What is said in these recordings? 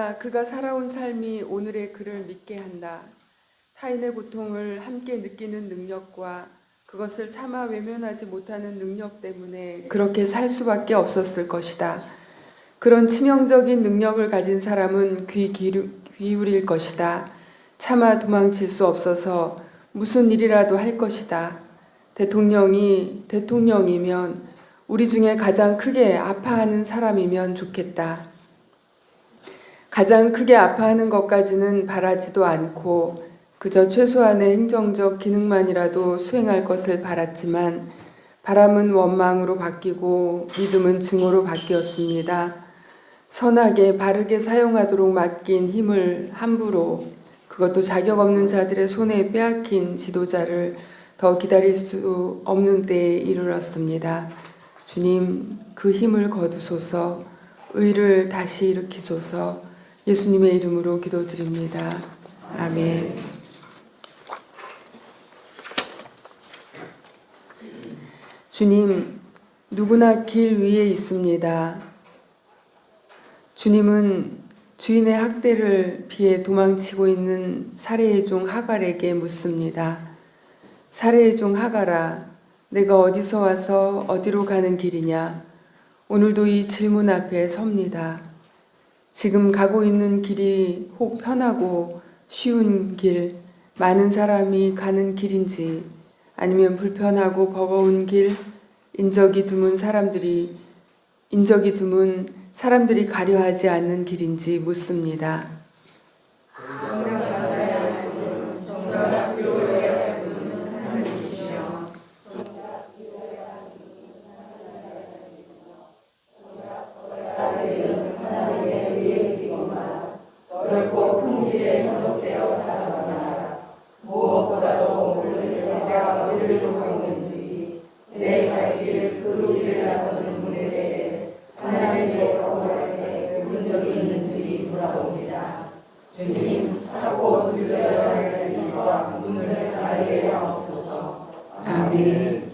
그러나 그가 살아온 삶이 오늘의 그를 믿게 한다. 타인의 고통을 함께 느끼는 능력과 그것을 차마 외면하지 못하는 능력 때문에 그렇게 살 수밖에 없었을 것이다. 그런 치명적인 능력을 가진 사람은 귀 기울일 것이다. 차마 도망칠 수 없어서 무슨 일이라도 할 것이다. 대통령이 대통령이면 우리 중에 가장 크게 아파하는 사람이면 좋겠다. 가장 크게 아파하는 것까지는 바라지도 않고 그저 최소한의 행정적 기능만이라도 수행할 것을 바랐지만 바람은 원망으로 바뀌고 믿음은 증오로 바뀌었습니다. 선하게 바르게 사용하도록 맡긴 힘을 함부로, 그것도 자격 없는 자들의 손에 빼앗긴 지도자를 더 기다릴 수 없는 때에 이르렀습니다. 주님, 그 힘을 거두소서, 의를 다시 일으키소서. 예수님의 이름으로 기도드립니다. 아멘. 주님, 누구나 길 위에 있습니다. 주님은 주인의 학대를 피해 도망치고 있는 살해의 종 하갈에게 묻습니다. 살해의 종 하갈아, 내가 어디서 와서 어디로 가는 길이냐? 오늘도 이 질문 앞에 섭니다. 지금 가고 있는 길이 혹 편하고 쉬운 길, 많은 사람이 가는 길인지, 아니면 불편하고 버거운 길, 인적이 드문 사람들이 가려 하지 않는 길인지 묻습니다. 아멘.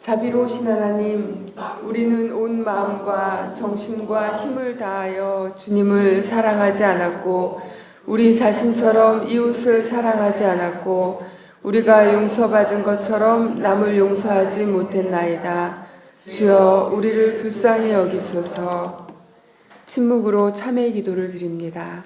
자비로우신 하나님, 우리는 온 온 마음과 정신과 힘을 다하여 주님을 사랑하지 않았고 우리 자신처럼 이웃을 사랑하지 않았고 우리가 용서받은 것처럼 남을 용서하지 못했나이다. 주여 우리를 불쌍히 여기소서. 침묵으로 참회 기도를 드립니다.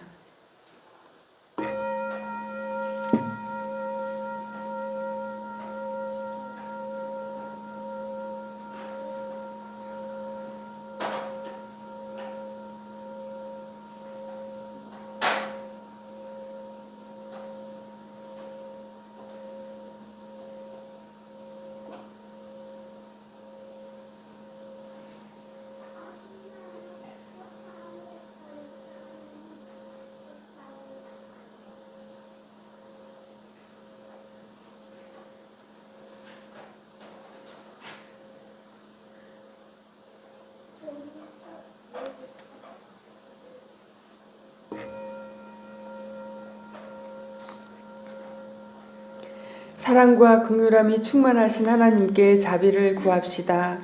사랑과 긍휼함이 충만하신 하나님께 자비를 구합시다.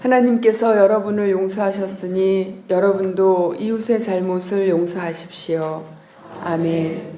하나님께서 여러분을 용서하셨으니 여러분도 이웃의 잘못을 용서하십시오. 아멘.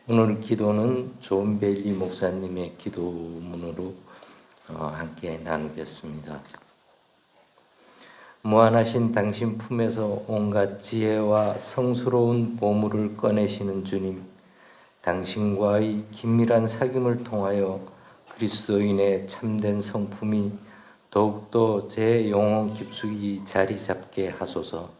오늘 기도는 존 베일리 목사님의 기도문으로 함께 나누겠습니다. 무한하신 당신 품에서 온갖 지혜와 성스러운 보물을 꺼내시는 주님, 당신과의 긴밀한 사귐을 통하여 그리스도인의 참된 성품이 더욱더 제 영혼 깊숙이 자리 잡게 하소서.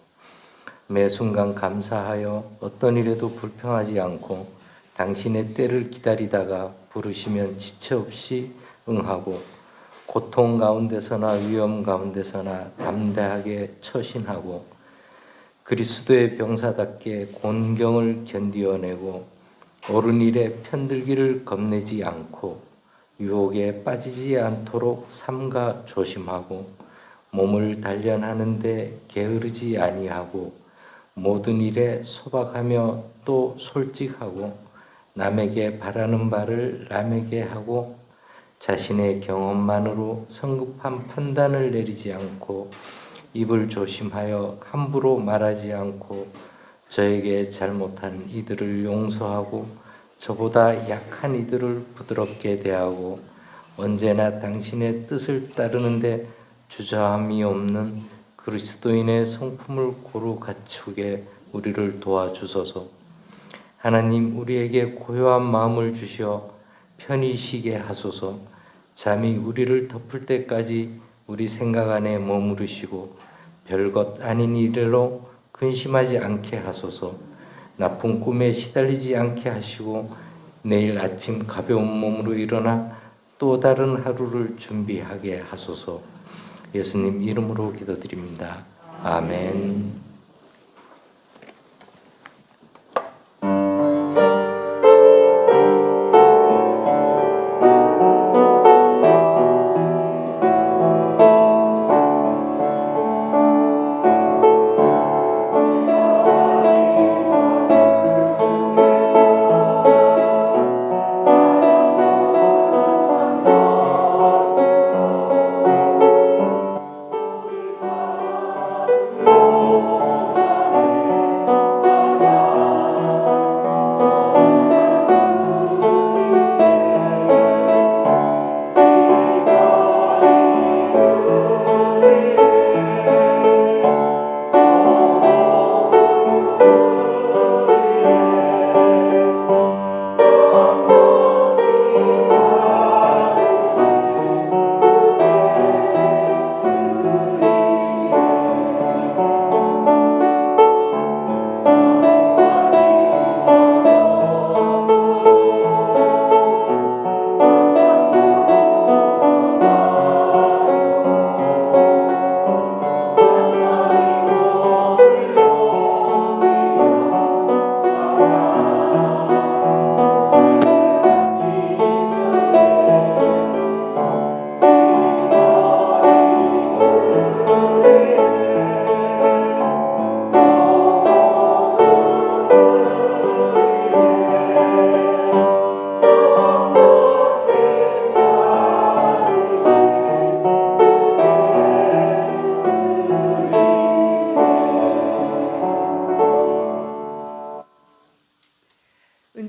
매 순간 감사하여 어떤 일에도 불평하지 않고 당신의 때를 기다리다가 부르시면 지체 없이 응하고 고통 가운데서나 위험 가운데서나 담대하게 처신하고 그리스도의 병사답게 곤경을 견디어내고 옳은 일에 편들기를 겁내지 않고 유혹에 빠지지 않도록 삼가 조심하고 몸을 단련하는데 게으르지 아니하고 모든 일에 소박하며 또 솔직하고 남에게 바라는 바를 남에게 하고 자신의 경험만으로 성급한 판단을 내리지 않고 입을 조심하여 함부로 말하지 않고 저에게 잘못한 이들을 용서하고 저보다 약한 이들을 부드럽게 대하고 언제나 당신의 뜻을 따르는데 주저함이 없는 그리스도인의 성품을 고루 갖추게 우리를 도와주소서. 하나님, 우리에게 고요한 마음을 주시어 편히 쉬게 하소서. 잠이 우리를 덮을 때까지 우리 생각 안에 머무르시고 별것 아닌 일로 근심하지 않게 하소서. 나쁜 꿈에 시달리지 않게 하시고 내일 아침 가벼운 몸으로 일어나 또 다른 하루를 준비하게 하소서. 예수님 이름으로 기도드립니다. 아멘.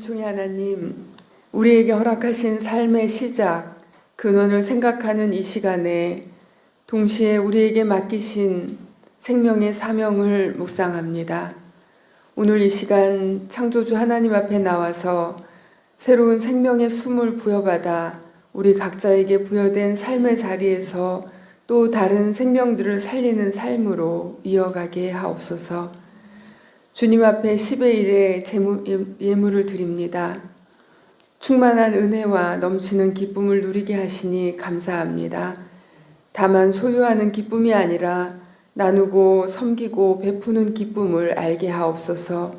은총의 하나님, 우리에게 허락하신 삶의 시작, 근원을 생각하는 이 시간에 동시에 우리에게 맡기신 생명의 사명을 묵상합니다. 오늘 이 시간 창조주 하나님 앞에 나와서 새로운 생명의 숨을 부여받아 우리 각자에게 부여된 삶의 자리에서 또 다른 생명들을 살리는 삶으로 이어가게 하옵소서. 주님 앞에 10의 1의 예물을 드립니다. 충만한 은혜와 넘치는 기쁨을 누리게 하시니 감사합니다. 다만 소유하는 기쁨이 아니라 나누고 섬기고 베푸는 기쁨을 알게 하옵소서.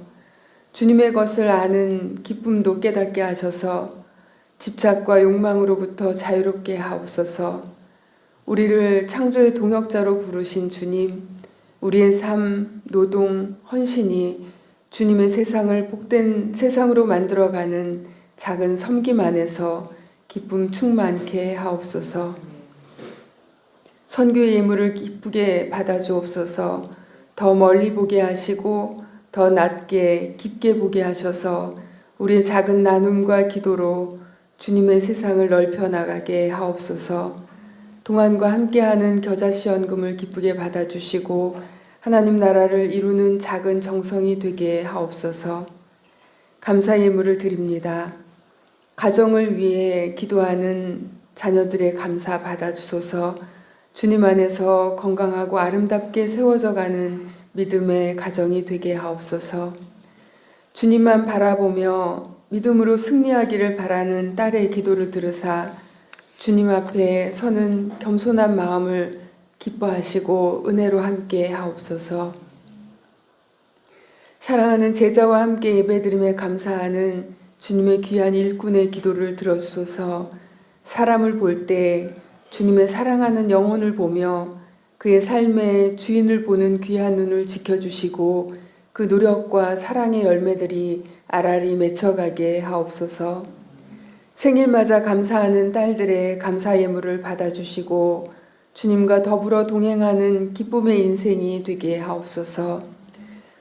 주님의 것을 아는 기쁨도 깨닫게 하셔서 집착과 욕망으로부터 자유롭게 하옵소서. 우리를 창조의 동역자로 부르신 주님, 우리의 삶, 노동, 헌신이 주님의 세상을 복된 세상으로 만들어가는 작은 섬김 안에서 기쁨 충만케 하옵소서. 선교의 예물을 기쁘게 받아주옵소서. 더 멀리 보게 하시고 더 낮게 깊게 보게 하셔서 우리의 작은 나눔과 기도로 주님의 세상을 넓혀 나가게 하옵소서. 동안과 함께하는 겨자씨연금을 기쁘게 받아주시고 하나님 나라를 이루는 작은 정성이 되게 하옵소서. 감사 예물을 드립니다. 가정을 위해 기도하는 자녀들의 감사 받아주소서. 주님 안에서 건강하고 아름답게 세워져가는 믿음의 가정이 되게 하옵소서. 주님만 바라보며 믿음으로 승리하기를 바라는 딸의 기도를 들으사 주님 앞에 서는 겸손한 마음을 기뻐하시고 은혜로 함께 하옵소서. 사랑하는 제자와 함께 예배드림에 감사하는 주님의 귀한 일꾼의 기도를 들어주소서. 사람을 볼 때 주님의 사랑하는 영혼을 보며 그의 삶의 주인을 보는 귀한 눈을 지켜주시고 그 노력과 사랑의 열매들이 알알이 맺혀가게 하옵소서. 생일 맞아 감사하는 딸들의 감사 예물을 받아주시고 주님과 더불어 동행하는 기쁨의 인생이 되게 하옵소서.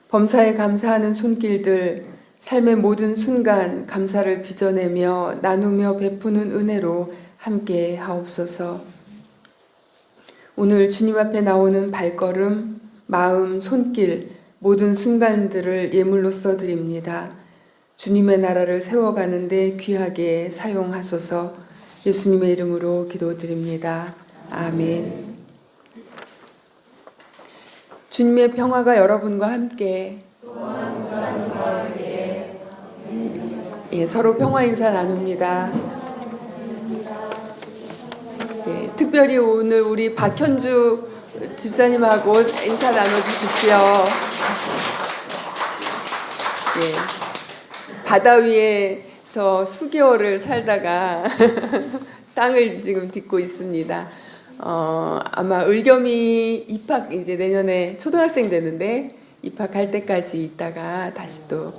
범사에 감사하는 손길들, 삶의 모든 순간 감사를 빚어내며 나누며 베푸는 은혜로 함께 하옵소서. 오늘 주님 앞에 나오는 발걸음, 마음, 손길, 모든 순간들을 예물로써 드립니다. 주님의 나라를 세워가는데 귀하게 사용하소서. 예수님의 이름으로 기도드립니다. 아멘. 주님의 평화가 여러분과 함께 서로 평화 인사 나눕니다. 특별히 오늘 우리 박현주 집사님하고 인사 나눠주십시오. 바다 위에서 수개월을 살다가 땅을 지금 딛고 있습니다. 아마 의겸이 입학 이제 내년에 초등학생 되는데 입학할 때까지 있다가 다시 또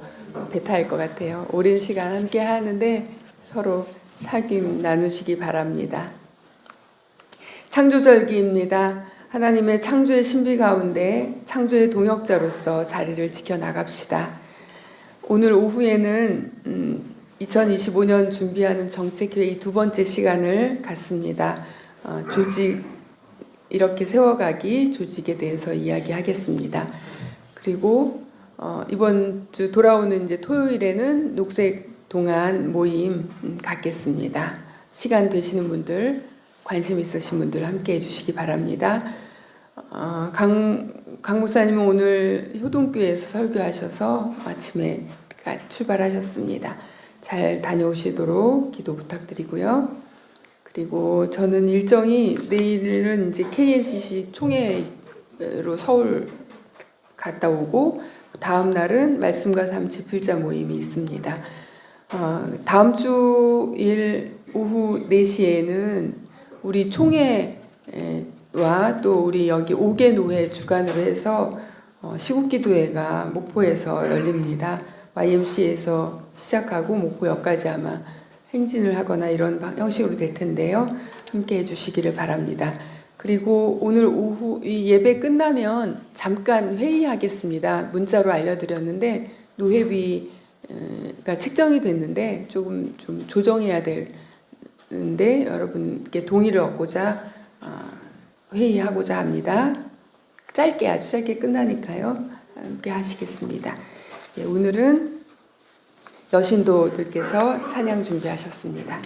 배 탈 것 같아요. 오랜 시간 함께 하는데 서로 사귐 나누시기 바랍니다. 창조절기입니다. 하나님의 창조의 신비 가운데 창조의 동역자로서 자리를 지켜나갑시다. 오늘 오후에는 2025년 준비하는 정책회의 두 번째 시간을 갖습니다. 조직 이렇게 세워가기 조직에 대해서 이야기하겠습니다. 그리고 이번 주 돌아오는 이제 토요일에는 녹색 동안 모임 갖겠습니다. 시간 되시는 분들, 관심 있으신 분들 함께 해주시기 바랍니다. 강 목사님은 오늘 효동교회에서 설교하셔서 아침에 출발하셨습니다. 잘 다녀오시도록 기도 부탁드리고요. 그리고 저는 일정이 내일은 이제 KNCC 총회로 서울 갔다 오고 다음 날은 말씀과 삶 집필자 모임이 있습니다. 다음 주 일 오후 4시에는 우리 총회와 또 우리 여기 5개 노회 주관으로 해서 시국기도회가 목포에서 열립니다. YMCA에서 시작하고 목포역까지 아마 행진을 하거나 이런 형식으로 될 텐데요. 함께 해주시기를 바랍니다. 그리고 오늘 오후 이 예배 끝나면 잠깐 회의하겠습니다. 문자로 알려드렸는데 노회비 가 책정이 됐는데 조금 좀 조정해야 되는데 여러분께 동의를 얻고자 회의하고자 합니다. 짧게 아주 짧게 끝나니까요. 함께 하시겠습니다. 예, 오늘은 여신도들께서 찬양 준비하셨습니다.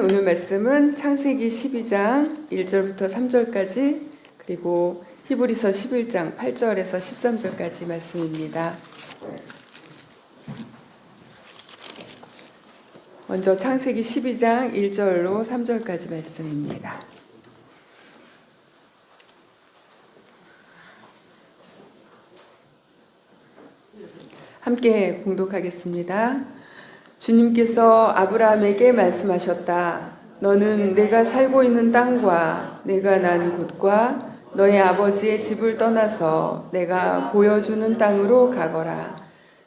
오늘 말씀은 창세기 12장 1절부터 3절까지 그리고 히브리서 11장 8절에서 13절까지 말씀입니다. 먼저 창세기 12장 1절로 3절까지 말씀입니다. 함께 봉독하겠습니다. 주님께서 아브라함에게 말씀하셨다. 너는 내가 살고 있는 땅과 내가 난 곳과 너의 아버지의 집을 떠나서 내가 보여주는 땅으로 가거라.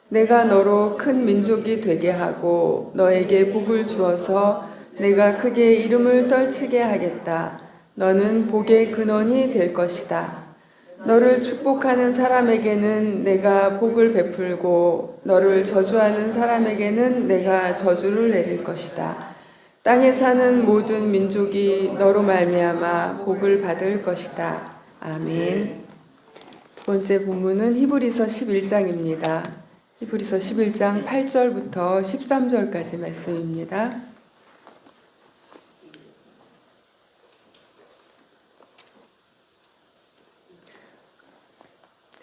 내가 너로 큰 민족이 되게 하고 너에게 복을 주어서 내가 크게 이름을 떨치게 하겠다. 너는 복의 근원이 될 것이다. 너를 축복하는 사람에게는 내가 복을 베풀고 너를 저주하는 사람에게는 내가 저주를 내릴 것이다. 땅에 사는 모든 민족이 너로 말미암아 복을 받을 것이다. 아멘. 두 번째 본문은 히브리서 11장입니다. 히브리서 11장 8절부터 13절까지 말씀입니다.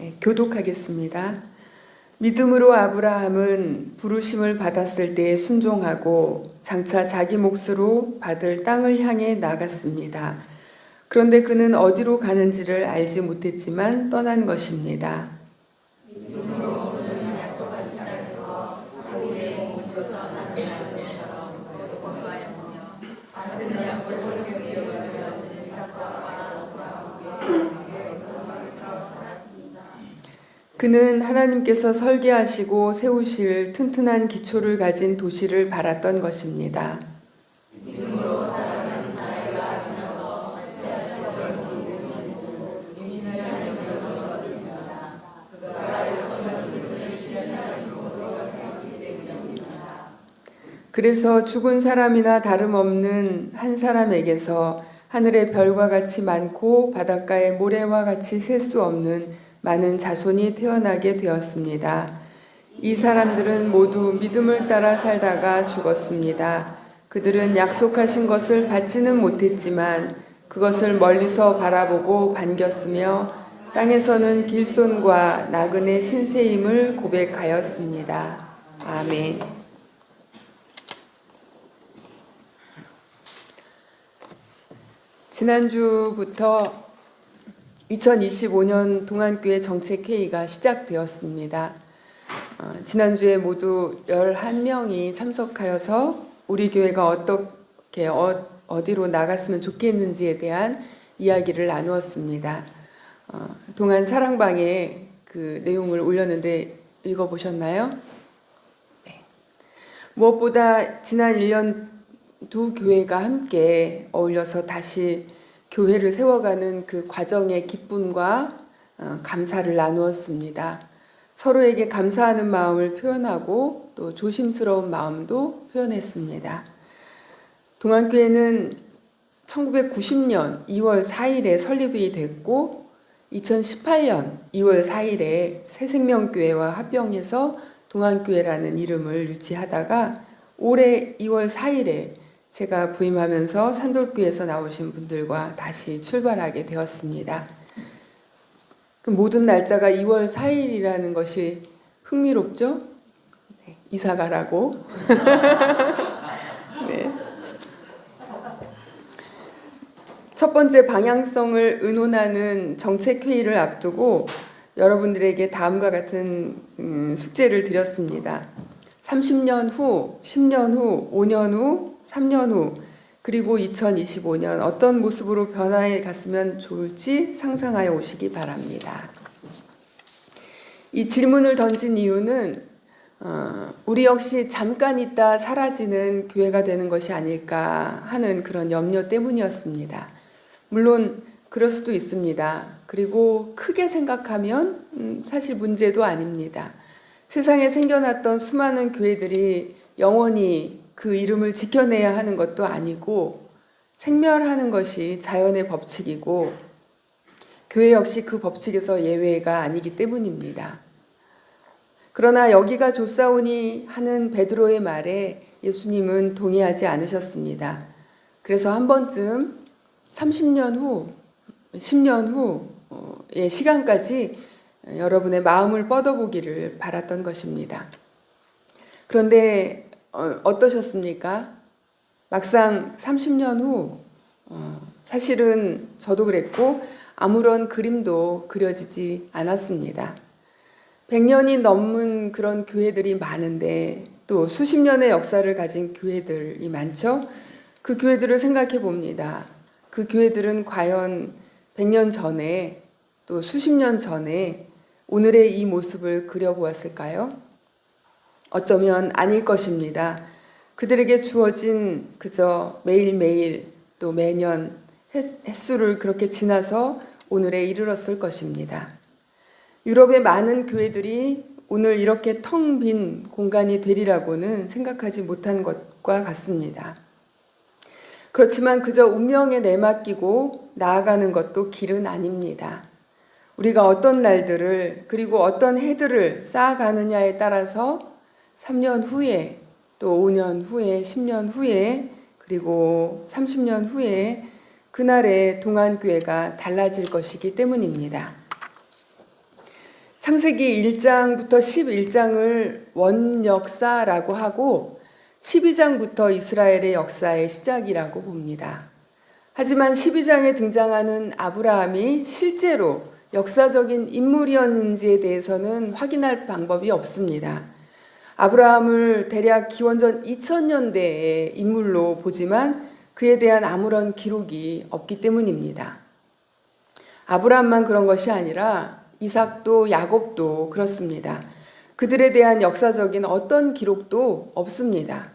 네, 교독하겠습니다. 믿음으로 아브라함은 부르심을 받았을 때에 순종하고 장차 자기 몫으로 받을 땅을 향해 나갔습니다. 그런데 그는 어디로 가는지를 알지 못했지만 떠난 것입니다. 그는 하나님께서 설계하시고 세우실 튼튼한 기초를 가진 도시를 바랐던 것입니다. 그래서 죽은 사람이나 다름없는 한 사람에게서 하늘의 별과 같이 많고 바닷가의 모래와 같이 셀 수 없는 많은 자손이 태어나게 되었습니다. 이 사람들은 모두 믿음을 따라 살다가 죽었습니다. 그들은 약속하신 것을 받지는 못했지만 그것을 멀리서 바라보고 반겼으며 땅에서는 길손과 나그네 신세임을 고백하였습니다. 아멘. 지난주부터 2025년 동안교회 정책회의가 시작되었습니다. 지난주에 모두 11명이 참석하여서 우리 교회가 어떻게 어디로 나갔으면 좋겠는지에 대한 이야기를 나누었습니다. 동안 사랑방에 그 내용을 올렸는데 읽어보셨나요? 네. 무엇보다 지난 1년 두 교회가 함께 어울려서 다시 교회를 세워가는 그 과정의 기쁨과 감사를 나누었습니다. 서로에게 감사하는 마음을 표현하고 또 조심스러운 마음도 표현했습니다. 동안교회는 1990년 2월 4일에 설립이 됐고 2018년 2월 4일에 새생명교회와 합병해서 동안교회라는 이름을 유치하다가 올해 2월 4일에 제가 부임하면서 산돌교회에서 나오신 분들과 다시 출발하게 되었습니다. 그 모든 날짜가 2월 4일이라는 것이 흥미롭죠? 네, 이사 가라고. 네. 첫 번째 방향성을 의논하는 정책회의를 앞두고 여러분들에게 다음과 같은 숙제를 드렸습니다. 30년 후, 10년 후, 5년 후, 3년 후, 그리고 2025년 어떤 모습으로 변화해 갔으면 좋을지 상상하여 오시기 바랍니다. 이 질문을 던진 이유는 우리 역시 잠깐 있다 사라지는 교회가 되는 것이 아닐까 하는 그런 염려 때문이었습니다. 물론 그럴 수도 있습니다. 그리고 크게 생각하면 사실 문제도 아닙니다. 세상에 생겨났던 수많은 교회들이 영원히 그 이름을 지켜내야 하는 것도 아니고 생멸하는 것이 자연의 법칙이고 교회 역시 그 법칙에서 예외가 아니기 때문입니다. 그러나 여기가 좋사오니 하는 베드로의 말에 예수님은 동의하지 않으셨습니다. 그래서 한 번쯤 30년 후, 10년 후의 시간까지 여러분의 마음을 뻗어보기를 바랐던 것입니다. 그런데 어떠셨습니까? 막상 30년 후 사실은 저도 그랬고 아무런 그림도 그려지지 않았습니다. 100년이 넘은 그런 교회들이 많은데 또 수십 년의 역사를 가진 교회들이 많죠. 그 교회들을 생각해 봅니다. 그 교회들은 과연 100년 전에 또 수십 년 전에 오늘의 이 모습을 그려보았을까요? 어쩌면 아닐 것입니다. 그들에게 주어진 그저 매일매일 또 매년 횟수를 그렇게 지나서 오늘에 이르렀을 것입니다. 유럽의 많은 교회들이 오늘 이렇게 텅 빈 공간이 되리라고는 생각하지 못한 것과 같습니다. 그렇지만 그저 운명에 내맡기고 나아가는 것도 길은 아닙니다. 우리가 어떤 날들을 그리고 어떤 해들을 쌓아가느냐에 따라서 3년 후에 또 5년 후에 10년 후에 그리고 30년 후에 그날의 동안교회가 달라질 것이기 때문입니다. 창세기 1장부터 11장을 원역사라고 하고 12장부터 이스라엘의 역사의 시작이라고 봅니다. 하지만 12장에 등장하는 아브라함이 실제로 역사적인 인물이었는지에 대해서는 확인할 방법이 없습니다. 아브라함을 대략 기원전 2000년대의 인물로 보지만 그에 대한 아무런 기록이 없기 때문입니다. 아브라함만 그런 것이 아니라 이삭도 야곱도 그렇습니다. 그들에 대한 역사적인 어떤 기록도 없습니다.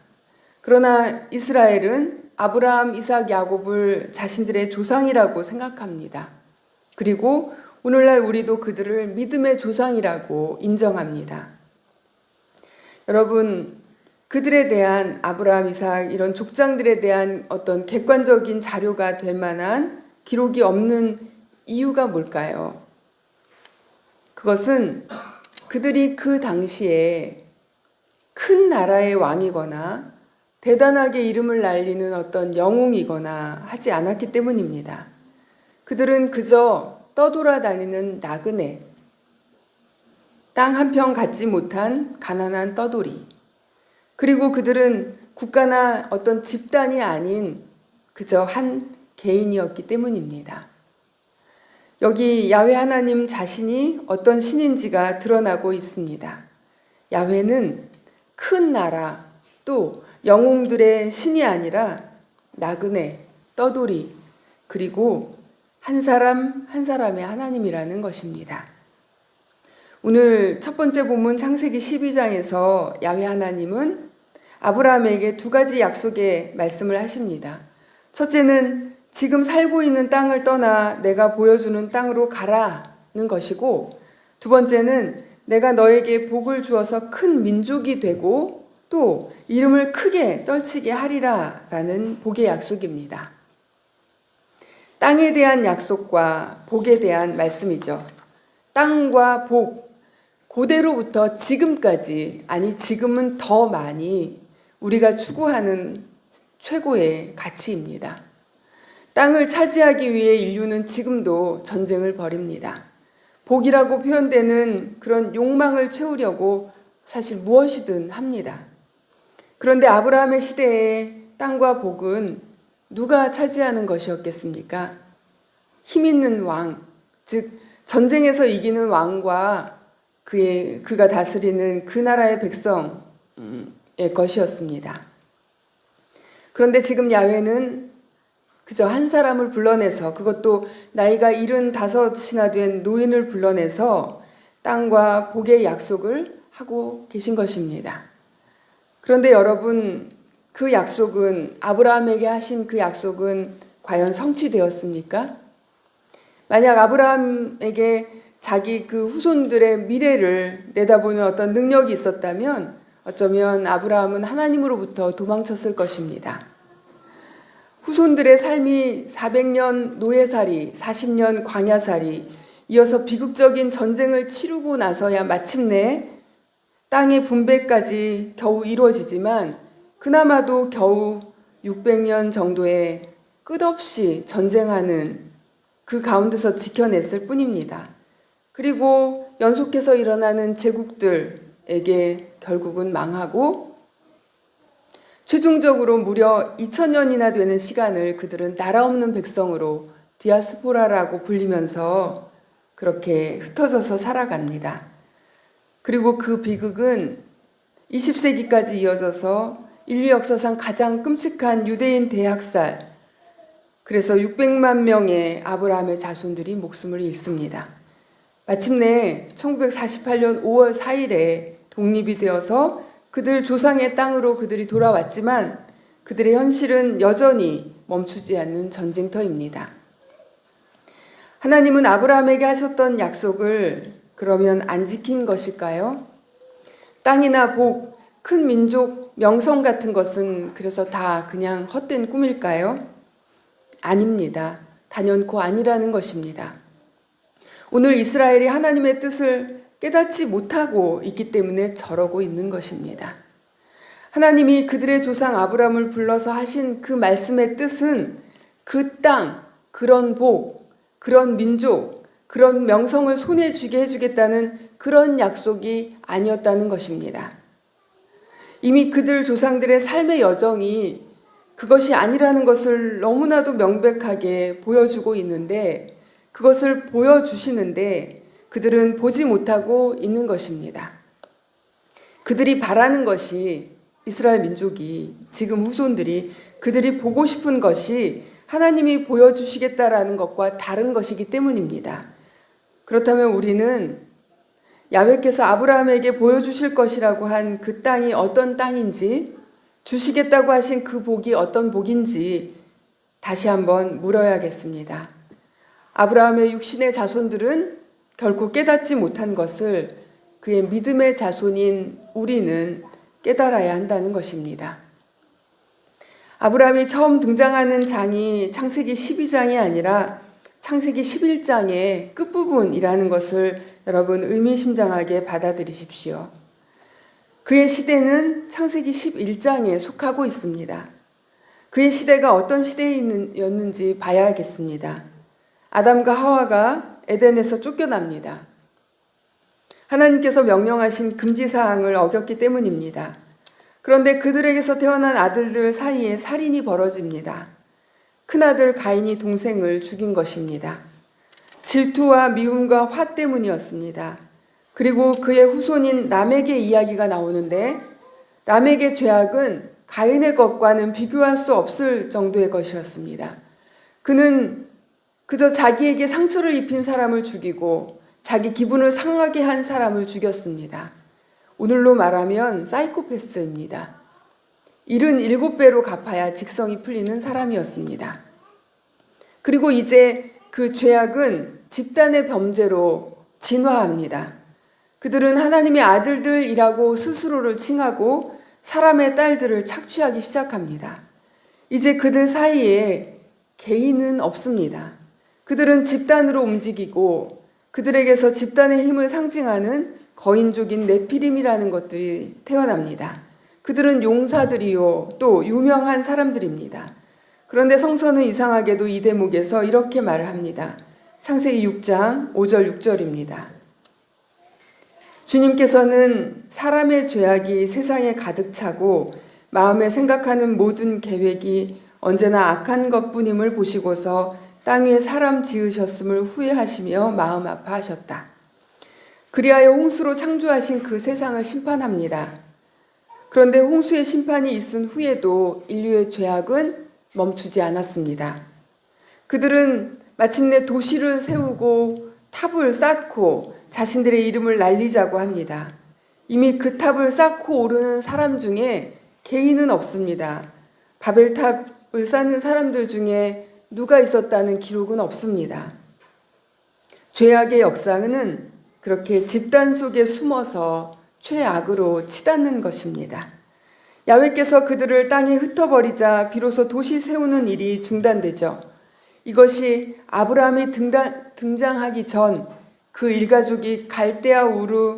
그러나 이스라엘은 아브라함, 이삭, 야곱을 자신들의 조상이라고 생각합니다. 그리고 오늘날 우리도 그들을 믿음의 조상이라고 인정합니다. 여러분, 그들에 대한 아브라함, 이삭 이런 족장들에 대한 어떤 객관적인 자료가 될 만한 기록이 없는 이유가 뭘까요? 그것은 그들이 그 당시에 큰 나라의 왕이거나 대단하게 이름을 날리는 어떤 영웅이거나 하지 않았기 때문입니다. 그들은 그저 떠돌아다니는 나그네, 땅 한 평 갖지 못한 가난한 떠돌이, 그리고 그들은 국가나 어떤 집단이 아닌 그저 한 개인이었기 때문입니다. 여기 야훼 하나님 자신이 어떤 신인지가 드러나고 있습니다. 야훼는 큰 나라 또 영웅들의 신이 아니라 나그네, 떠돌이, 그리고 한 사람 한 사람의 하나님이라는 것입니다. 오늘 첫 번째 본문 창세기 12장에서 야훼 하나님은 아브라함에게 두 가지 약속의 말씀을 하십니다. 첫째는 지금 살고 있는 땅을 떠나 내가 보여주는 땅으로 가라는 것이고, 두 번째는 내가 너에게 복을 주어서 큰 민족이 되고 또 이름을 크게 떨치게 하리라 라는 복의 약속입니다. 땅에 대한 약속과 복에 대한 말씀이죠. 땅과 복, 고대로부터 지금까지, 아니 지금은 더 많이 우리가 추구하는 최고의 가치입니다. 땅을 차지하기 위해 인류는 지금도 전쟁을 벌입니다. 복이라고 표현되는 그런 욕망을 채우려고 사실 무엇이든 합니다. 그런데 아브라함의 시대에 땅과 복은 누가 차지하는 것이었겠습니까? 힘 있는 왕, 즉 전쟁에서 이기는 왕과 그가 다스리는 그 나라의 백성의 것이었습니다. 그런데 지금 야훼는 그저 한 사람을 불러내서, 그것도 나이가 75이나 된 노인을 불러내서 땅과 복의 약속을 하고 계신 것입니다. 그런데 여러분, 그 약속은, 아브라함에게 하신 그 약속은 과연 성취되었습니까? 만약 아브라함에게 자기 그 후손들의 미래를 내다보는 어떤 능력이 있었다면 어쩌면 아브라함은 하나님으로부터 도망쳤을 것입니다. 후손들의 삶이 400년 노예살이, 40년 광야살이, 이어서 비극적인 전쟁을 치르고 나서야 마침내 땅의 분배까지 겨우 이루어지지만 그나마도 겨우 600년 정도의 끝없이 전쟁하는 그 가운데서 지켜냈을 뿐입니다. 그리고 연속해서 일어나는 제국들에게 결국은 망하고 최종적으로 무려 2000년이나 되는 시간을 그들은 나라 없는 백성으로 디아스포라라고 불리면서 그렇게 흩어져서 살아갑니다. 그리고 그 비극은 20세기까지 이어져서 인류 역사상 가장 끔찍한 유대인 대학살, 그래서 600만 명의 아브라함의 자손들이 목숨을 잃습니다. 마침내 1948년 5월 4일에 독립이 되어서 그들 조상의 땅으로 그들이 돌아왔지만 그들의 현실은 여전히 멈추지 않는 전쟁터입니다. 하나님은 아브라함에게 하셨던 약속을 그러면 안 지킨 것일까요? 땅이나 복, 큰 민족, 명성 같은 것은 그래서 다 그냥 헛된 꿈일까요? 아닙니다. 단연코 아니라는 것입니다. 오늘 이스라엘이 하나님의 뜻을 깨닫지 못하고 있기 때문에 저러고 있는 것입니다. 하나님이 그들의 조상 아브라함을 불러서 하신 그 말씀의 뜻은 그 땅, 그런 복, 그런 민족, 그런 명성을 손에 쥐게 해주겠다는 그런 약속이 아니었다는 것입니다. 이미 그들 조상들의 삶의 여정이 그것이 아니라는 것을 너무나도 명백하게 보여주고 있는데, 그것을 보여주시는데 그들은 보지 못하고 있는 것입니다. 그들이 바라는 것이, 이스라엘 민족이, 지금 후손들이 그들이 보고 싶은 것이 하나님이 보여주시겠다라는 것과 다른 것이기 때문입니다. 그렇다면 우리는 야훼께서 아브라함에게 보여주실 것이라고 한 그 땅이 어떤 땅인지, 주시겠다고 하신 그 복이 어떤 복인지 다시 한번 물어야겠습니다. 아브라함의 육신의 자손들은 결코 깨닫지 못한 것을 그의 믿음의 자손인 우리는 깨달아야 한다는 것입니다. 아브라함이 처음 등장하는 장이 창세기 12장이 아니라 창세기 11장의 끝부분이라는 것을 여러분 의미심장하게 받아들이십시오. 그의 시대는 창세기 11장에 속하고 있습니다. 그의 시대가 어떤 시대였는지 봐야겠습니다. 아담과 하와가 에덴에서 쫓겨납니다. 하나님께서 명령하신 금지사항을 어겼기 때문입니다. 그런데 그들에게서 태어난 아들들 사이에 살인이 벌어집니다. 큰아들 가인이 동생을 죽인 것입니다. 질투와 미움과 화 때문이었습니다. 그리고 그의 후손인 람에게 이야기가 나오는데, 람에게 죄악은 가인의 것과는 비교할 수 없을 정도의 것이었습니다. 그는 그저 자기에게 상처를 입힌 사람을 죽이고 자기 기분을 상하게 한 사람을 죽였습니다. 오늘로 말하면 사이코패스입니다. 77배로 갚아야 직성이 풀리는 사람이었습니다. 그리고 이제 그 죄악은 집단의 범죄로 진화합니다. 그들은 하나님의 아들들이라고 스스로를 칭하고 사람의 딸들을 착취하기 시작합니다. 이제 그들 사이에 개인은 없습니다. 그들은 집단으로 움직이고 그들에게서 집단의 힘을 상징하는 거인족인 네피림이라는 것들이 태어납니다. 그들은 용사들이요, 또 유명한 사람들입니다. 그런데 성서는 이상하게도 이 대목에서 이렇게 말을 합니다. 창세기 6장 5절 6절입니다. 주님께서는 사람의 죄악이 세상에 가득 차고 마음에 생각하는 모든 계획이 언제나 악한 것뿐임을 보시고서 땅 위에 사람 지으셨음을 후회하시며 마음 아파하셨다. 그리하여 홍수로 창조하신 그 세상을 심판합니다. 그런데 홍수의 심판이 있은 후에도 인류의 죄악은 멈추지 않았습니다. 그들은 마침내 도시를 세우고 탑을 쌓고 자신들의 이름을 날리자고 합니다. 이미 그 탑을 쌓고 오르는 사람 중에 개인은 없습니다. 바벨탑을 쌓는 사람들 중에 누가 있었다는 기록은 없습니다. 죄악의 역사는 그렇게 집단 속에 숨어서 최악으로 치닫는 것입니다. 야훼께서 그들을 땅에 흩어버리자 비로소 도시 세우는 일이 중단되죠. 이것이 아브라함이 등장하기 전 그 일가족이 갈대아 우르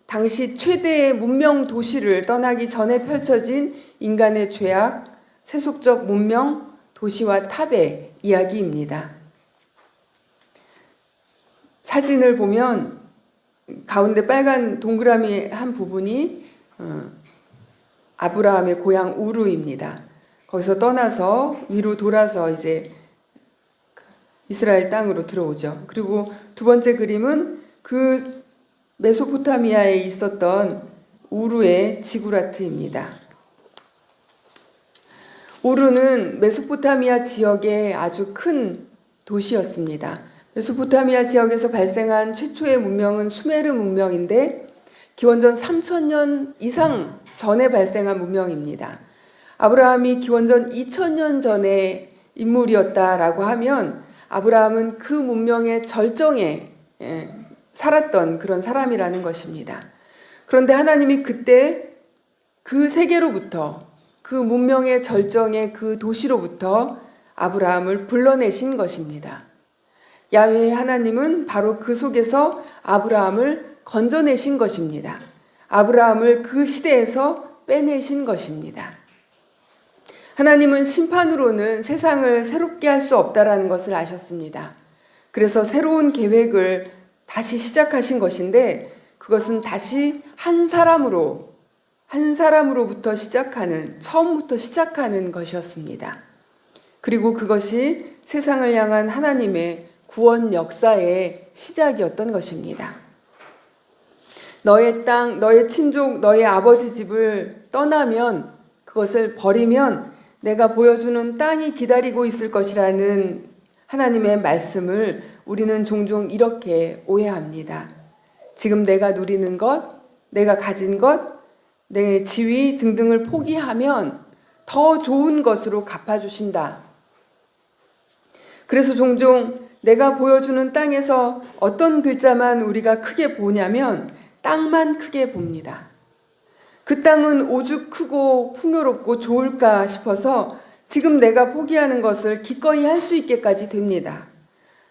당시 최대의 문명 도시를 떠나기 전에 펼쳐진 인간의 죄악, 세속적 문명, 도시와 탑의 이야기입니다. 사진을 보면 가운데 빨간 동그라미 한 부분이 아브라함의 고향 우르입니다. 거기서 떠나서 위로 돌아서 이제 이스라엘 땅으로 들어오죠. 그리고 두 번째 그림은 그 메소포타미아에 있었던 우르의 지구라트입니다. 우르는 메소포타미아 지역의 아주 큰 도시였습니다. 메소포타미아 지역에서 발생한 최초의 문명은 수메르 문명인데 기원전 3000년 이상 전에 발생한 문명입니다. 아브라함이 기원전 2000년 전의 인물이었다라고 하면 아브라함은 그 문명의 절정에 살았던 그런 사람이라는 것입니다. 그런데 하나님이 그때 그 세계로부터, 그 문명의 절정의 그 도시로부터 아브라함을 불러내신 것입니다. 야훼 하나님은 바로 그 속에서 아브라함을 건져내신 것입니다. 아브라함을 그 시대에서 빼내신 것입니다. 하나님은 심판으로는 세상을 새롭게 할 수 없다라는 것을 아셨습니다. 그래서 새로운 계획을 다시 시작하신 것인데 그것은 다시 한 사람으로 한 사람으로부터 처음부터 시작하는 것이었습니다. 그리고 그것이 세상을 향한 하나님의 구원 역사의 시작이었던 것입니다. 너의 땅, 너의 친족, 너의 아버지 집을 떠나면, 그것을 버리면 내가 보여주는 땅이 기다리고 있을 것이라는 하나님의 말씀을 우리는 종종 이렇게 오해합니다. 지금 내가 누리는 것, 내가 가진 것, 내 지위 등등을 포기하면 더 좋은 것으로 갚아주신다. 그래서 종종 내가 보여주는 땅에서 어떤 글자만 우리가 크게 보냐면 땅만 크게 봅니다. 그 땅은 오죽 크고 풍요롭고 좋을까 싶어서 지금 내가 포기하는 것을 기꺼이 할 수 있게까지 됩니다.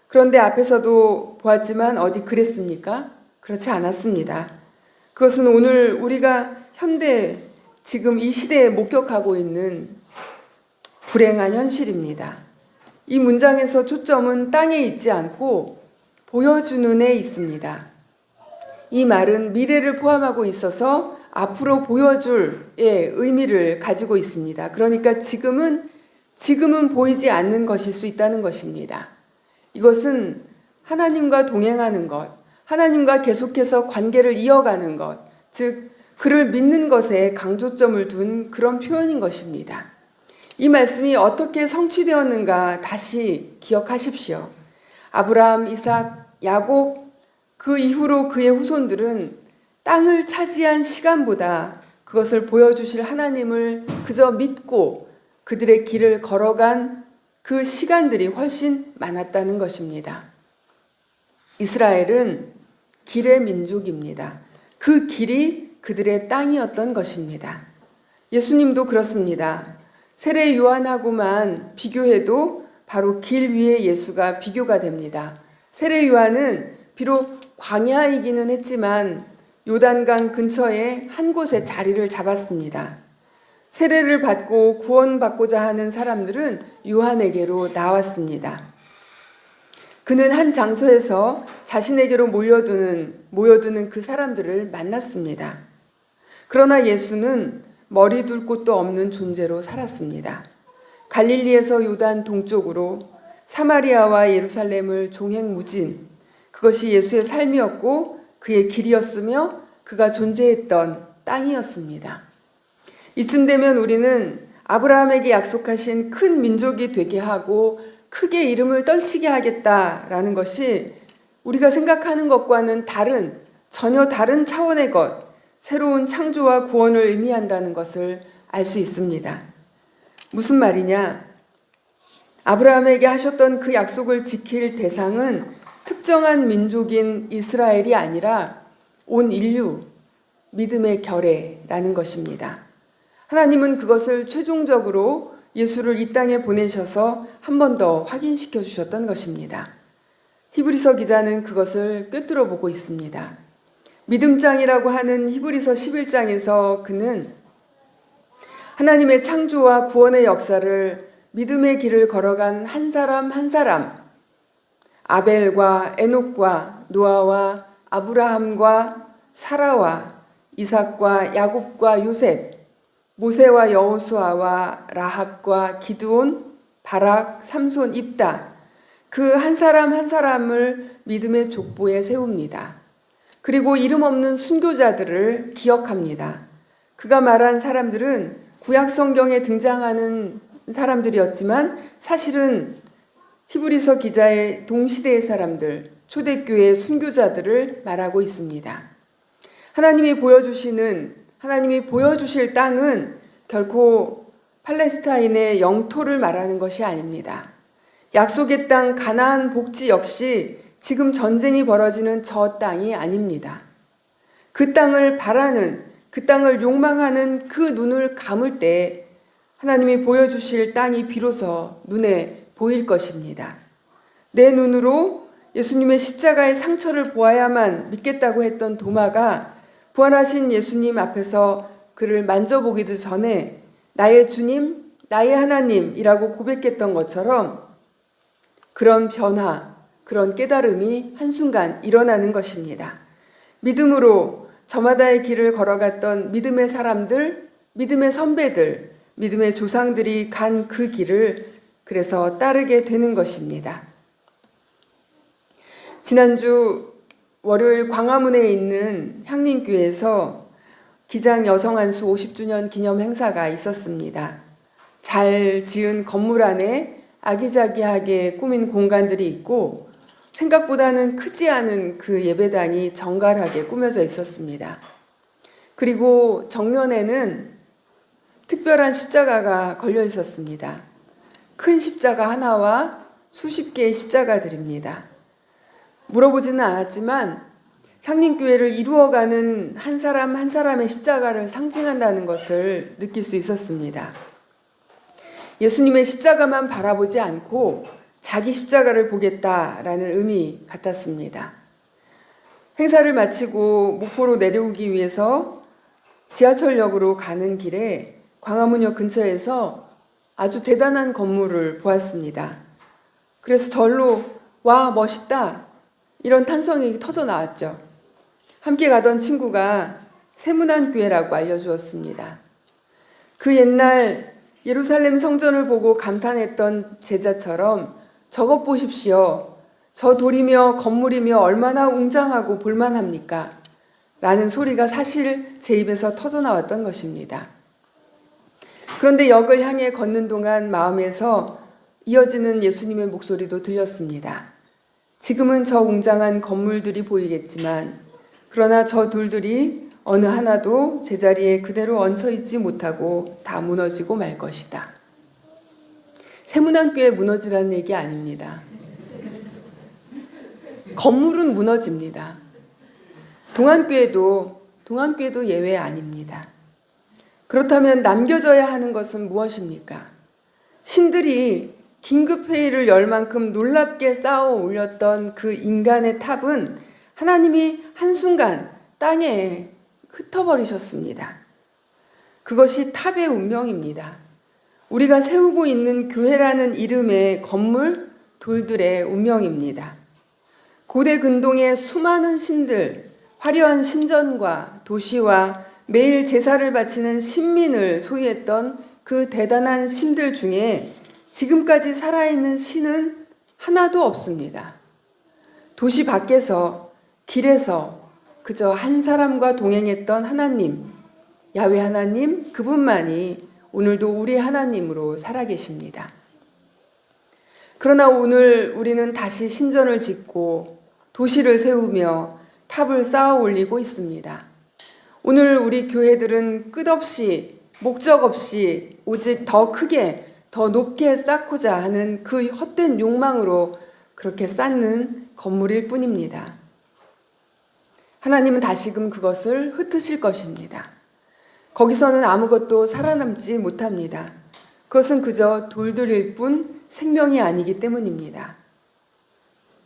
그런데 앞에서도 보았지만 어디 그랬습니까? 그렇지 않았습니다. 그것은 오늘 우리가 현대 지금 이 시대에 목격하고 있는 불행한 현실입니다. 이 문장에서 초점은 땅에 있지 않고 보여주는 에 있습니다. 이 말은 미래를 포함하고 있어서 앞으로 보여줄의 의미를 가지고 있습니다. 그러니까 지금은 보이지 않는 것일 수 있다는 것입니다. 이것은 하나님과 동행하는 것, 하나님과 계속해서 관계를 이어가는 것, 즉 그를 믿는 것에 강조점을 둔 그런 표현인 것입니다. 이 말씀이 어떻게 성취되었는가 다시 기억하십시오. 아브라함, 이삭, 야곱, 그 이후로 그의 후손들은 땅을 차지한 시간보다 그것을 보여주실 하나님을 그저 믿고 그들의 길을 걸어간 그 시간들이 훨씬 많았다는 것입니다. 이스라엘은 길의 민족입니다. 그 길이 그들의 땅이었던 것입니다. 예수님도 그렇습니다. 세례 요한하고만 비교해도 바로 길 위에 예수가 비교가 됩니다. 세례 요한은 비록 광야이기는 했지만 요단강 근처에 한 곳에 자리를 잡았습니다. 세례를 받고 구원받고자 하는 사람들은 요한에게로 나왔습니다. 그는 한 장소에서 자신에게로 모여드는 그 사람들을 만났습니다. 그러나 예수는 머리 둘 곳도 없는 존재로 살았습니다. 갈릴리에서 요단 동쪽으로 사마리아와 예루살렘을 종횡무진, 그것이 예수의 삶이었고 그의 길이었으며 그가 존재했던 땅이었습니다. 이쯤 되면 우리는 아브라함에게 약속하신 큰 민족이 되게 하고 크게 이름을 떨치게 하겠다라는 것이 우리가 생각하는 것과는 전혀 다른 차원의 것, 새로운 창조와 구원을 의미한다는 것을 알 수 있습니다. 무슨 말이냐? 아브라함에게 하셨던 그 약속을 지킬 대상은 특정한 민족인 이스라엘이 아니라 온 인류, 믿음의 결례라는 것입니다. 하나님은 그것을 최종적으로 예수를 이 땅에 보내셔서 한 번 더 확인시켜 주셨던 것입니다. 히브리서 기자는 그것을 꿰뚫어 보고 있습니다. 믿음장이라고 하는 히브리서 11장에서 그는 하나님의 창조와 구원의 역사를 믿음의 길을 걸어간 한 사람 한 사람, 아벨과 에녹과 노아와 아브라함과 사라와 이삭과 야곱과 요셉, 모세와 여호수아와 라합과 기드온, 바락, 삼손, 입다, 그 한 사람 한 사람을 믿음의 족보에 세웁니다. 그리고 이름 없는 순교자들을 기억합니다. 그가 말한 사람들은 구약 성경에 등장하는 사람들이었지만 사실은 히브리서 기자의 동시대의 사람들, 초대교회의 순교자들을 말하고 있습니다. 하나님이 보여주실 땅은 결코 팔레스타인의 영토를 말하는 것이 아닙니다. 약속의 땅 가나안 복지 역시 지금 전쟁이 벌어지는 저 땅이 아닙니다. 그 땅을 바라는, 그 땅을 욕망하는 그 눈을 감을 때 하나님이 보여주실 땅이 비로소 눈에 보일 것입니다. 내 눈으로 예수님의 십자가의 상처를 보아야만 믿겠다고 했던 도마가 부활하신 예수님 앞에서 그를 만져보기도 전에 나의 주님, 나의 하나님이라고 고백했던 것처럼 그런 변화, 그런 깨달음이 한순간 일어나는 것입니다. 믿음으로 저마다의 길을 걸어갔던 믿음의 사람들, 믿음의 선배들, 믿음의 조상들이 간 그 길을 그래서 따르게 되는 것입니다. 지난주 월요일 광화문에 있는 향림교회에서 기장 여성안수 50주년 기념 행사가 있었습니다. 잘 지은 건물 안에 아기자기하게 꾸민 공간들이 있고 생각보다는 크지 않은 그 예배당이 정갈하게 꾸며져 있었습니다. 그리고 정면에는 특별한 십자가가 걸려 있었습니다. 큰 십자가 하나와 수십 개의 십자가들입니다. 물어보지는 않았지만 향림교회를 이루어가는 한 사람 한 사람의 십자가를 상징한다는 것을 느낄 수 있었습니다. 예수님의 십자가만 바라보지 않고 자기 십자가를 보겠다라는 의미 같았습니다. 행사를 마치고 목포로 내려오기 위해서 지하철역으로 가는 길에 광화문역 근처에서 아주 대단한 건물을 보았습니다. 그래서 절로 와 멋있다 이런 탄성이 터져 나왔죠. 함께 가던 친구가 세문안교회라고 알려주었습니다. 그 옛날 예루살렘 성전을 보고 감탄했던 제자처럼 저것 보십시오. 저 돌이며 건물이며 얼마나 웅장하고 볼만합니까? 라는 소리가 사실 제 입에서 터져 나왔던 것입니다. 그런데 역을 향해 걷는 동안 마음에서 이어지는 예수님의 목소리도 들렸습니다. 지금은 저 웅장한 건물들이 보이겠지만 그러나 저 돌들이 어느 하나도 제자리에 그대로 얹혀있지 못하고 다 무너지고 말 것이다. 세문안교회 무너지라는 얘기 아닙니다. 건물은 무너집니다. 동안교회도 예외 아닙니다. 그렇다면 남겨져야 하는 것은 무엇입니까? 신들이 긴급회의를 열 만큼 놀랍게 쌓아 올렸던 그 인간의 탑은 하나님이 한순간 땅에 흩어버리셨습니다. 그것이 탑의 운명입니다. 우리가 세우고 있는 교회라는 이름의 건물, 돌들의 운명입니다. 고대 근동의 수많은 신들, 화려한 신전과 도시와 매일 제사를 바치는 신민을 소유했던 그 대단한 신들 중에 지금까지 살아있는 신은 하나도 없습니다. 도시 밖에서, 길에서 그저 한 사람과 동행했던 하나님, 야훼 하나님 그분만이 오늘도 우리 하나님으로 살아계십니다. 그러나 오늘 우리는 다시 신전을 짓고 도시를 세우며 탑을 쌓아 올리고 있습니다. 오늘 우리 교회들은 끝없이 목적 없이 오직 더 크게 더 높게 쌓고자 하는 그 헛된 욕망으로 그렇게 쌓는 건물일 뿐입니다. 하나님은 다시금 그것을 흩으실 것입니다. 거기서는 아무것도 살아남지 못합니다. 그것은 그저 돌들일 뿐 생명이 아니기 때문입니다.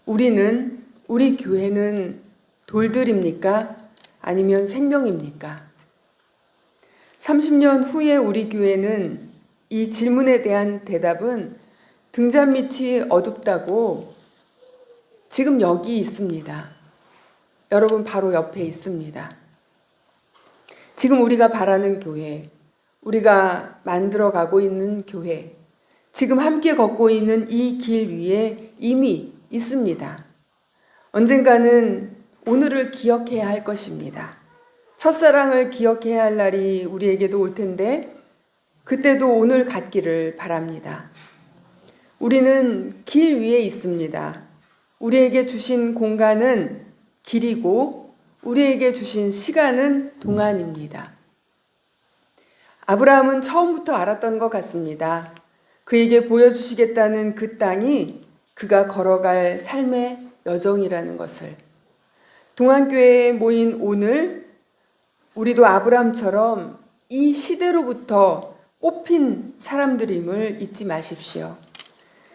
우리 교회는 돌들입니까? 아니면 생명입니까? 30년 후에 우리 교회는 이 질문에 대한 대답은 등잔 밑이 어둡다고 지금 여기 있습니다. 여러분 바로 옆에 있습니다. 지금 우리가 바라는 교회, 우리가 만들어가고 있는 교회, 지금 함께 걷고 있는 이 길 위에 이미 있습니다. 언젠가는 오늘을 기억해야 할 것입니다. 첫사랑을 기억해야 할 날이 우리에게도 올 텐데 그때도 오늘 같기를 바랍니다. 우리는 길 위에 있습니다. 우리에게 주신 공간은 길이고 우리에게 주신 시간은 동안입니다. 아브라함은 처음부터 알았던 것 같습니다. 그에게 보여주시겠다는 그 땅이 그가 걸어갈 삶의 여정이라는 것을. 동안교회에 모인 오늘 우리도 아브라함처럼 이 시대로부터 뽑힌 사람들임을 잊지 마십시오.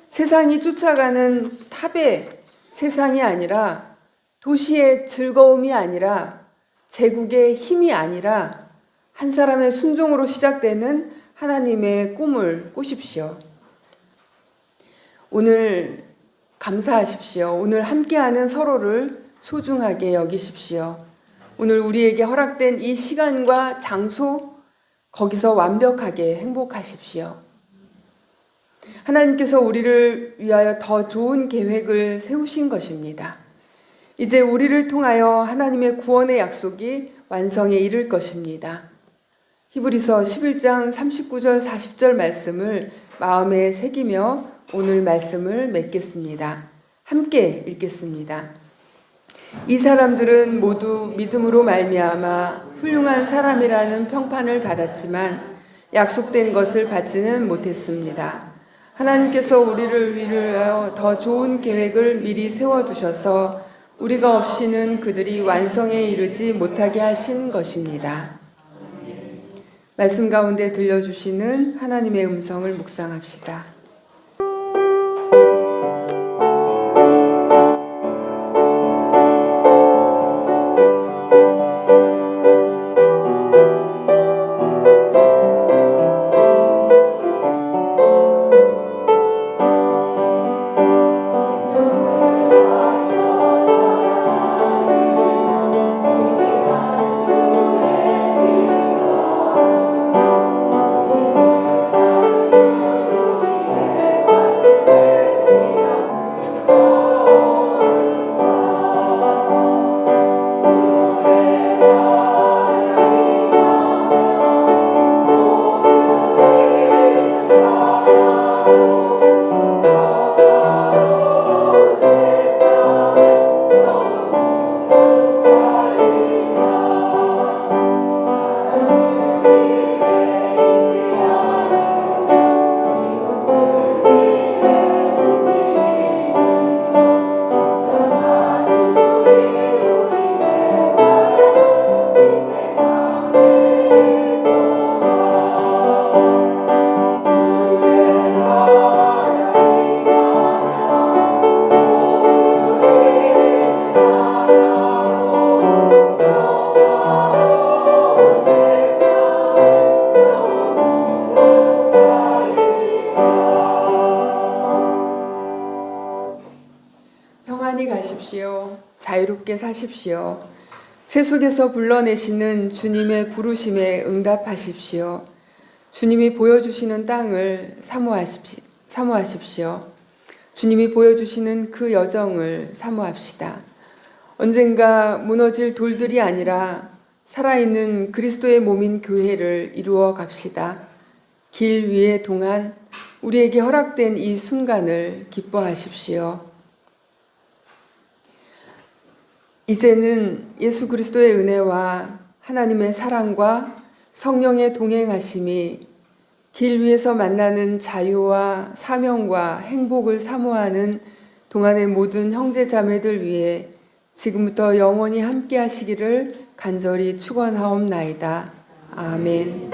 세상이 쫓아가는 탑의 세상이 아니라 도시의 즐거움이 아니라 제국의 힘이 아니라 한 사람의 순종으로 시작되는 하나님의 꿈을 꾸십시오. 오늘 감사하십시오. 오늘 함께하는 서로를 소중하게 여기십시오. 오늘 우리에게 허락된 이 시간과 장소, 거기서 완벽하게 행복하십시오. 하나님께서 우리를 위하여 더 좋은 계획을 세우신 것입니다. 이제 우리를 통하여 하나님의 구원의 약속이 완성에 이를 것입니다. 히브리서 11장 39절 40절 말씀을 마음에 새기며 오늘 말씀을 맺겠습니다. 함께 읽겠습니다. 이 사람들은 모두 믿음으로 말미암아 훌륭한 사람이라는 평판을 받았지만 약속된 것을 받지는 못했습니다. 하나님께서 우리를 위하여 더 좋은 계획을 미리 세워두셔서 우리가 없이는 그들이 완성에 이르지 못하게 하신 것입니다. 말씀 가운데 들려주시는 하나님의 음성을 묵상합시다. 평안히 가십시오. 자유롭게 사십시오. 세속에서 불러내시는 주님의 부르심에 응답하십시오. 주님이 보여주시는 땅을 사모하십시오. 주님이 보여주시는 그 여정을 사모합시다. 언젠가 무너질 돌들이 아니라 살아있는 그리스도의 몸인 교회를 이루어 갑시다. 길 위의 동안 우리에게 허락된 이 순간을 기뻐하십시오. 이제는 예수 그리스도의 은혜와 하나님의 사랑과 성령의 동행하심이 길 위에서 만나는 자유와 사명과 행복을 사모하는 동안의 모든 형제 자매들 위해 지금부터 영원히 함께 하시기를 간절히 축원하옵나이다. 아멘.